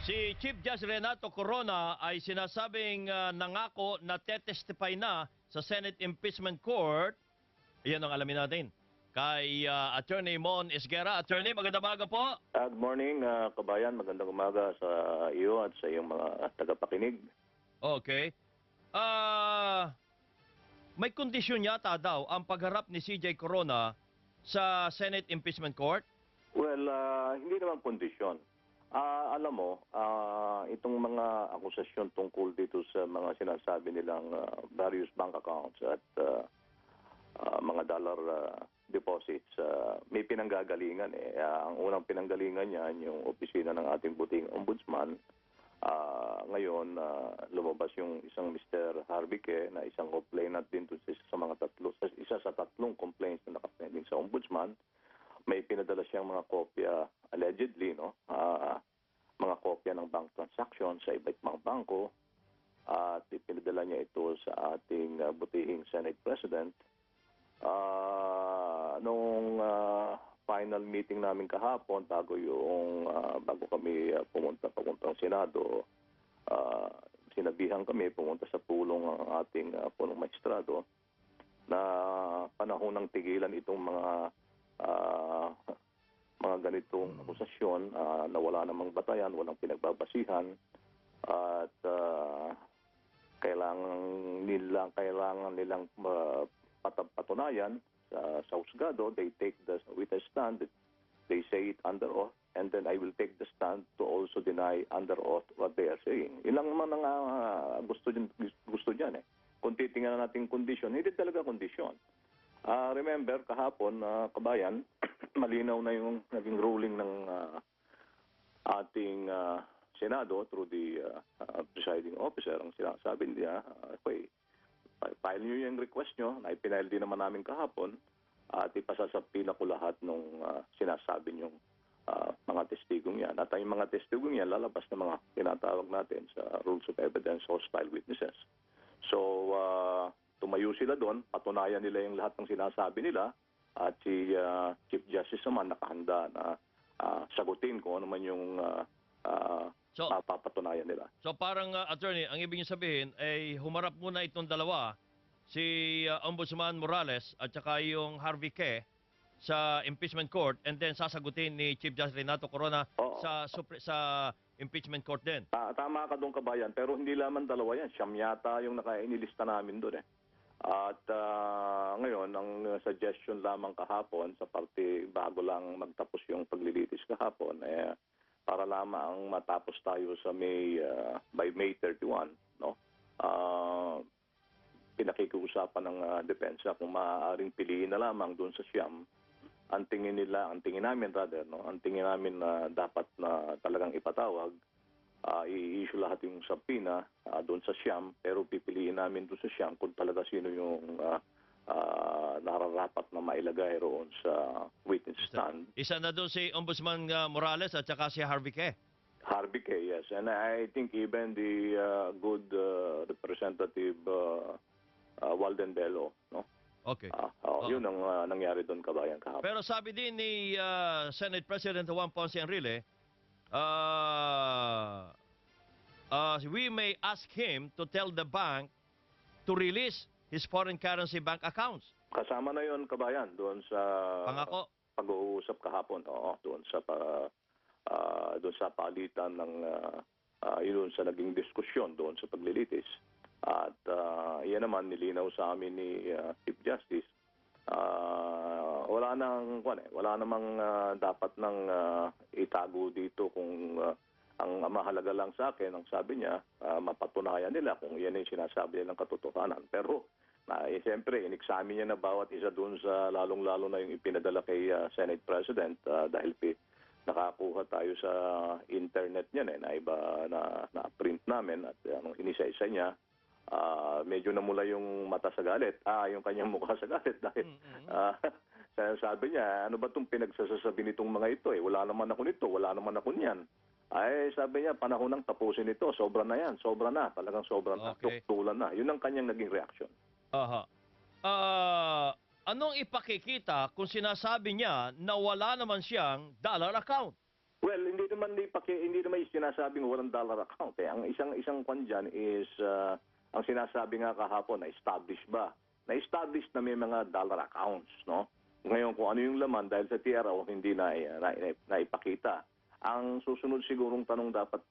Si Chief Justice Renato Corona ay sinasabing nangako na tetestify na sa Senate Impeachment Court. Iyan ang alamin natin. Kay Attorney Mon Esguerra. Attorney, magandang umaga po. Good morning, kabayan. Magandang umaga sa iyo at sa iyong mga tagapakinig. Okay. May kondisyon yata daw ang pagharap ni CJ Corona sa Senate Impeachment Court? Well, hindi naman kondisyon. Alam mo, itong mga akusasyon tungkol dito sa mga sinasabi nilang various bank accounts at mga dollar deposits, may pinanggagalingan eh. Ang unang pinanggalingan niyan, yung opisina ng ating buting ombudsman. Ngayon, lumabas yung isang Mr. Harvike na isang complainant din isa sa tatlong complaints na nakapending sa ombudsman. May pinadala siyang mga kopya, allegedly, mga kopya ng bank transaction sa iba't ibang bangko at ipinadala niya ito sa ating butihing Senate President. Noong final meeting namin kahapon, bago kami papuntang Senado, sinabihan kami pumunta sa pulong ng ating punong maestrado na panahon ng tigilan itong mga ganitong akusasyon na wala namang batayan, walang pinagbabasihan at kailangan nilang patunayan sa husgado. They take the witness stand, they say it under oath, and then I will take the stand to also deny under oath what they are saying. Ilang naman ang gusto dyan eh. Kung titingnan natin kondisyon, hindi talaga kondisyon. Remember, kahapon, kabayan, malinaw na yung naging ruling ng ating Senado through the presiding officer. Ang sinasabi niya, file nyo yung request nyo, na ipinail din naman namin kahapon, at ipasasapi na ko lahat ng sinasabi nyong mga testigong yan. At ang mga testigong yan, lalabas na mga tinatawag natin sa Rules of Evidence, Hostile Witnesses. So, tumayo sila doon, patunayan nila yung lahat ng sinasabi nila, at si Chief Justice naman nakahanda na sagutin kung ano man yung mapapatunayan nila. So parang, Attorney, ang ibig niyo sabihin ay humarap muna itong dalawa, si Ombudsman Morales at saka yung Harvey Ke sa impeachment court, and then sasagutin ni Chief Justice Renato Corona sa impeachment court din. Tama ka doon, kabayan, pero hindi lamang dalawa yan. Siyam yata yung nakainilista namin doon eh. At ngayon, ang suggestion lamang kahapon sa parte bago lang magtapos yung paglilitis kahapon, para lamang matapos tayo sa by May 31, no? Pinakikiusapan ng depensa kung maaaring piliin na lamang doon sa siyam. Ang tingin namin na dapat na talagang ipatawag, i-issue lahat yung subpoena doon sa siyam, pero pipiliin namin doon sa siyam kung talaga sino yung nararapat na mailagay roon sa witness stand. Isa na doon si Ombudsman Morales at saka si Harvey Ke. Harvey Ke, yes. And I think even the good representative Walden Bello, no? Okay. Yun ang nangyari doon, kabayan, kahapon. Pero sabi din ni Senate President Juan Ponce Enrile, we may ask him to tell the bank to release his foreign currency bank accounts. Kasama na yon, kabayan, doon sa pag-uusap kahapon. Oo, doon sa palitan ng yun sa naging diskusyon doon sa paglilitis. At yan naman nilinaw sa amin ni Chief Justice. Wala namang dapat nang itago dito kung ang mahalaga lang sa akin, ang sabi niya, mapatunayan nila kung yan yung sinasabi nilang katotohanan. Pero siyempre, in-examine niya na bawat isa doon sa lalong-lalo na yung ipinadala kay Senate President dahil nakakuha tayo sa internet niyan na print namin at inisa-isa niya. Medyo namula yung mata sa galit, yung kanyang mukha sa galit dahil sabi niya, ano ba itong pinagsasasabi nitong mga ito wala naman ako nito, wala naman ako niyan. Sabi niya, panahon ng tapusin ito, sobra na yan, sobra na, talagang sobra na, tuktulan na. Yun ang kanyang naging reaksyon. Anong ipakikita kung sinasabi niya na wala naman siyang dollar account? Well, hindi naman sinasabing walang dollar account. Ang isang kwan dyan is, ang sinasabi nga kahapon, na-establish ba? Na-establish na may mga dollar accounts, no? Ngayon, kung ano yung laman, dahil sa TRO, hindi naipakita. Ang susunod sigurong tanong dapat,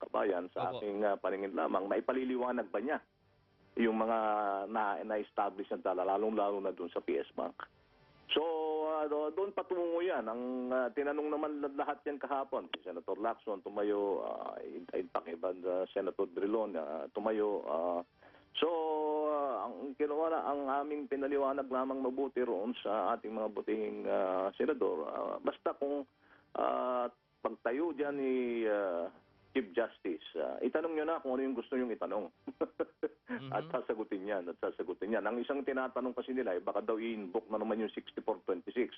kabayan, sa Opo. aking paningin lamang, maipaliliwanag ba niya yung mga na-establish na dollar, lalong-lalo na doon sa PS Bank? So, doon patungo yan. Ang tinanong naman lahat yan kahapon. Si Senator Lacson, tumayo, Senator Drilon, tumayo. Ang kinuha na, ang aming pinaliwanag lamang mabuti roon sa ating mga butihing senador, basta kung pagtayo dyan ni Chief Justice, itanong nyo na kung ano yung gusto nyong itanong. At sasagutin yan, Ang isang tinatanong kasi nila, baka daw i-invoke na naman yung 6426.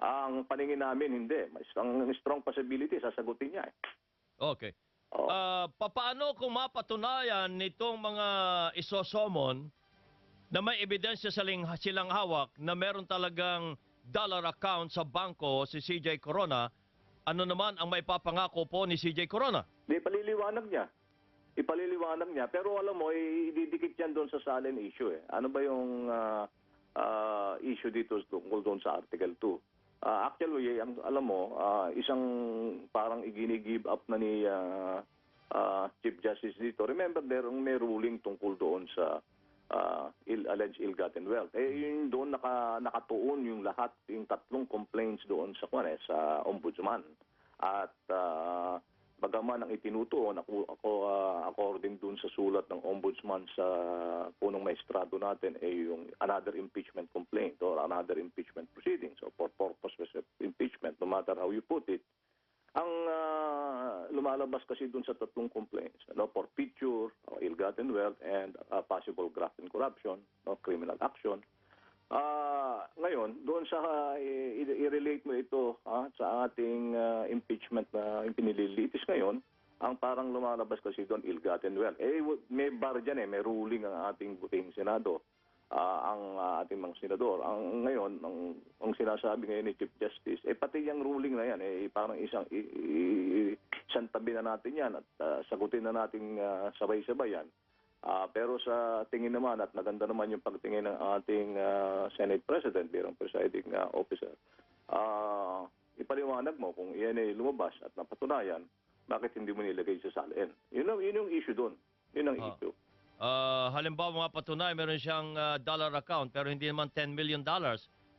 Ang paningin namin, hindi. Ang strong possibility, sasagutin niya. Okay. Oo. Paano kung mapatunayan nitong mga isosomon na may ebidensya silang hawak na meron talagang dollar account sa bangko si CJ Corona, ano naman ang maipapangako po ni CJ Corona? Ipaliliwanag niya. Pero alam mo, ididikit yan doon sa Salen issue. Ano ba yung issue dito tungkol doon sa Article 2? Actually, alam mo, isang parang igini-give up na ni Chief Justice dito. Remember, may ruling tungkol doon sa alleged ill-gotten wealth. Yun doon nakatuon yung lahat, yung tatlong complaints doon sa ombudsman. At bagaman ang itinutuon, according dun sa sulat ng ombudsman sa punong maestrado natin, yung another impeachment complaint or another impeachment proceeding. So for purposes of impeachment, no matter how you put it, ang lumalabas kasi dun sa tatlong complaints, forfeiture, ill-gotten wealth, and possible graft and corruption, criminal action. Ngayon, doon sa i-relate mo ito sa ating impeachment na pinililitis ngayon, ang parang lumalabas kasi doon, ill-gotten wealth. May bar dyan may ruling ang ating butihing Senado, ang ating mga senador. Ngayon, ang sinasabi ngayon ni Chief Justice, pati yung ruling na yan, parang isang tabi na natin yan at sagutin na natin sabay-sabay yan. Pero sa tingin naman at maganda naman yung pagtingin ng ating Senate President bilang presiding officer, ipaliwanag mo kung iyan ay lumabas at napatunayan, bakit hindi mo nilagay sa salin. Yun yung issue doon. Yun ang issue. Halimbawa mga patunay, meron siyang dollar account pero hindi naman $10 million,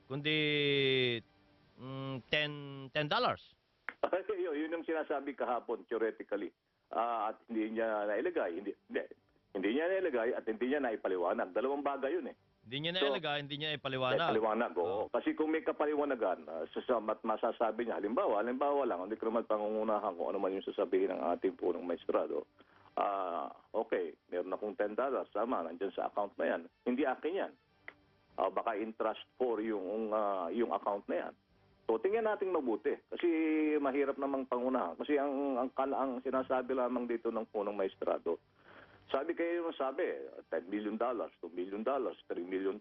kundi $10. Yun yung sinasabi kahapon, theoretically. At hindi niya nailagay. Hindi niya nailagay at hindi niya naipaliwanag. Dalawang bagay yun Hindi niya nailagay, hindi niya ipaliwanag. Naipaliwanag, oo. Kasi kung may kapaliwanagan, masasabi niya, halimbawa lang, hindi ko naman pangungunahan kung ano man yung sasabihin ng ating punong maestrado. Okay, meron akong $10, tama, nandyan sa account na yan. Hindi akin yan. Baka in trust for yung account na yan. So, tingnan natin mabuti. Kasi mahirap namang pangunahan. Kasi ang sinasabi lamang dito ng punong maestrado, sabi $10 million, $2 million, $3 million.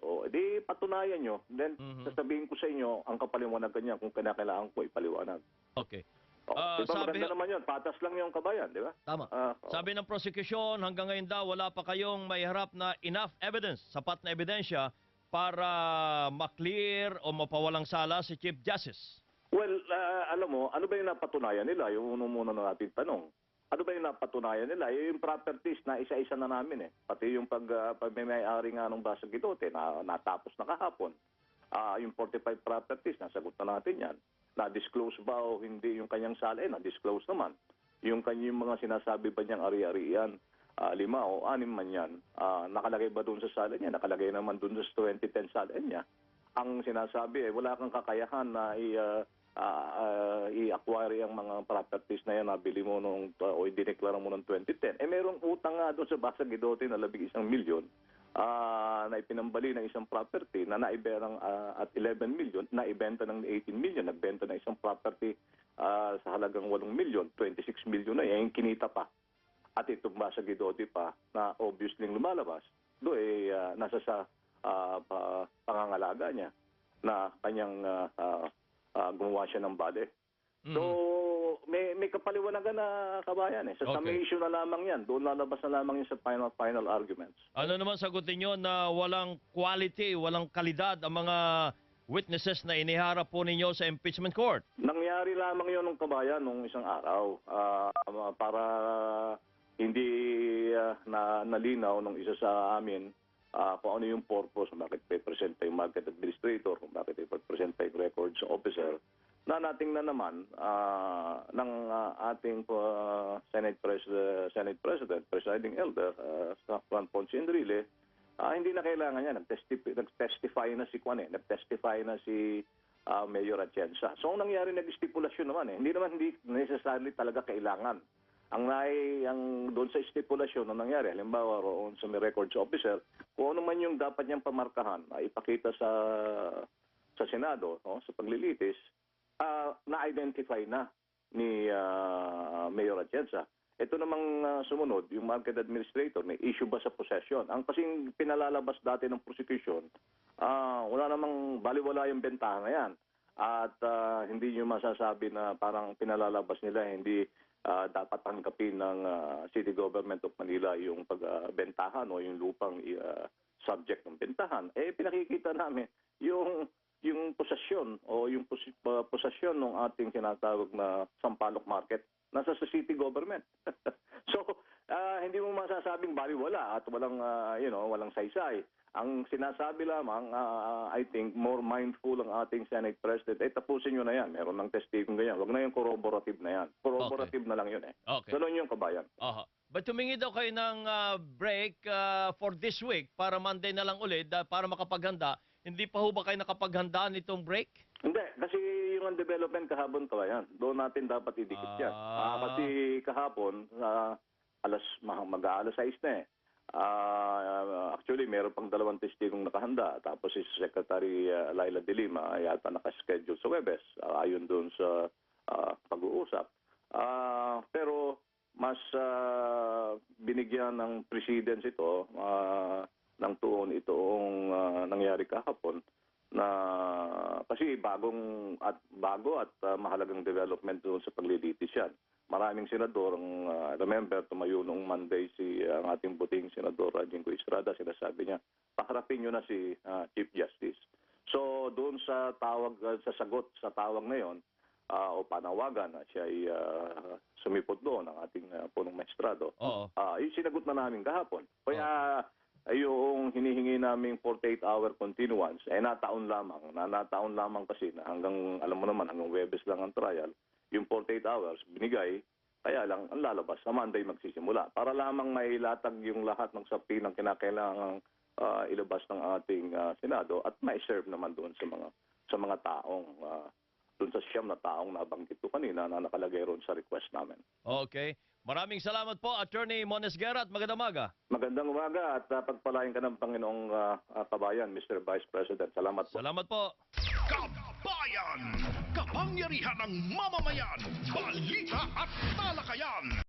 O, edi patunayan nyo. Then, sasabihin ko sa inyo, ang kapaliwanagan niya kung kailangan ko ipaliwanag. Okay. Diba maganda naman yun? Patas lang yung kabayan, di ba? Tama. Sabi ng prosecution, hanggang ngayon daw, wala pa kayong maiharap na enough evidence, sapat na ebidensya, para maklear o mapawalang sala si Chief Justice. Well, alam mo, ano ba yung napatunayan nila? Yung muna na natin tanong. Ano ba yung napatunayan nila? Yung properties na isa-isa na namin Pati yung pag-may-ari nga ng Basag Itote, natapos na kahapon. Yung 45 properties, nasagot na natin yan. Na-disclose ba o hindi yung kanyang sala? Na-disclose naman. Yung kanyang mga sinasabi ba niyang ari-arian, 5 o 6 man yan, nakalagay ba doon sa sala niya? Nakalagay naman doon sa 2010 sala niya. Ang sinasabi wala kang kakayahan na i-acquire ang mga properties na yan, nabili mo o idineklara mo noong 2010. Merong utang nga doon sa Basag Itote na 11 milyon na ipinambali ng isang property na naiberang at 11 million, naibenta ng 18 million, nagbenta ng isang property sa halagang 8 million, 26 million na yung kinita pa. At itong Basag Itote pa na obviously lumalabas, nasa sa pangangalaga niya na kanyang gumawa siya ng bale. So, may kapaliwanagan na kabayan eh. Sa Okay. summation na lamang yan. Doon lalabas na lamang yan sa final arguments. Ano naman sagutin nyo na walang quality, walang kalidad ang mga witnesses na iniharap po ninyo sa impeachment court? Nangyari lamang yon ng kabayan nung isang araw para hindi na nalinaw nung isa sa amin kung ano yung purpose, bakit i-present pa yung market administrator, kung bakit i-present pa yung records officer, na nating na naman ng ating Senate President, Presiding Elder, Juan Ponce Enrile, hindi na kailangan yan. Nag-testify na si Juan nag-testify na si Mayor Atienza. So, ang nangyari, nag-stipulasyon naman Hindi necessarily talaga kailangan. Ang doon sa stipulasyon na nangyari, halimbawa roon sa may records officer, kung ano man yung dapat niyang pamarkahan, ipakita sa Senado, sa paglilitis, na-identify na ni Mayor Atienza. Ito namang sumunod, yung market administrator, may issue ba sa possession? Ang kasing pinalalabas dati ng prosecution, wala namang baliwala yung bentahan na yan. At hindi nyo masasabi na parang pinalalabas nila, hindi dapat tanggapin ng City Government of Manila yung pagbentahan o yung lupang subject ng bentahan. Pinakikita namin yung posesyon o yung posesyon ng ating tinatawag na Sampaloc Market nasa sa city government. So, hindi mo masasabing baliwala at walang saysay. Ang sinasabi lamang, I think, more mindful ang ating Senate President, tapusin nyo na yan. Meron ng testigong ganyan. Huwag na yung corroborative na yan. Corroborative na lang yun Okay. Ganon yung kabayan. Aha. But humingi daw kayo ng break for this week para Monday na lang ulit para makapaghanda. Hindi pa ho ba kayo nakapaghandaan itong break? Hindi, kasi yung development kahapon kabayan, doon natin dapat idikit yan. Kasi kahapon, mag-aalas 6 na actually, meron pang 2 testigong nakahanda. Tapos si Secretary Laila de Lima yata nakaschedule sa Webes ayon doon sa pag-uusap. Pero mas binigyan ng precedence ito ng tuon itong nangyari kahapon na kasi bago at mahalagang development doon sa paglilitis yan. Maraming senador, remember, tumayo noong Monday ang ating buting senador Jingo Estrada, sinasabi niya, paharapin nyo na si Chief Justice. So, doon sa sagot sa tawag na yon, o panawagan na siya ay sumipot doon ang ating punong maestrado, yung sinagot na namin kahapon. Kaya, yung hinihingi naming 48-hour continuance, nataon lamang kasi na hanggang, alam mo naman, hanggang Webes lang ang trial, yung 48 hours binigay, kaya lang ang lalabas sa Monday magsisimula. Para lamang mailatag yung lahat ng sapi ng kinakailangang ilabas ng ating Senado at mai-serve naman doon sa mga taong, doon sa siyam na taong nabanggit ko kanina na nakalagay roon sa request namin. Okay. Maraming salamat po, Attorney Mones Guerra, at magandang umaga. Magandang umaga at pagpalain ka ng Panginoong kabayan, Mr. Vice President. Salamat po. Salamat po. Kabayan! Kapangyarihan ng mamamayan! Balita at talakayan!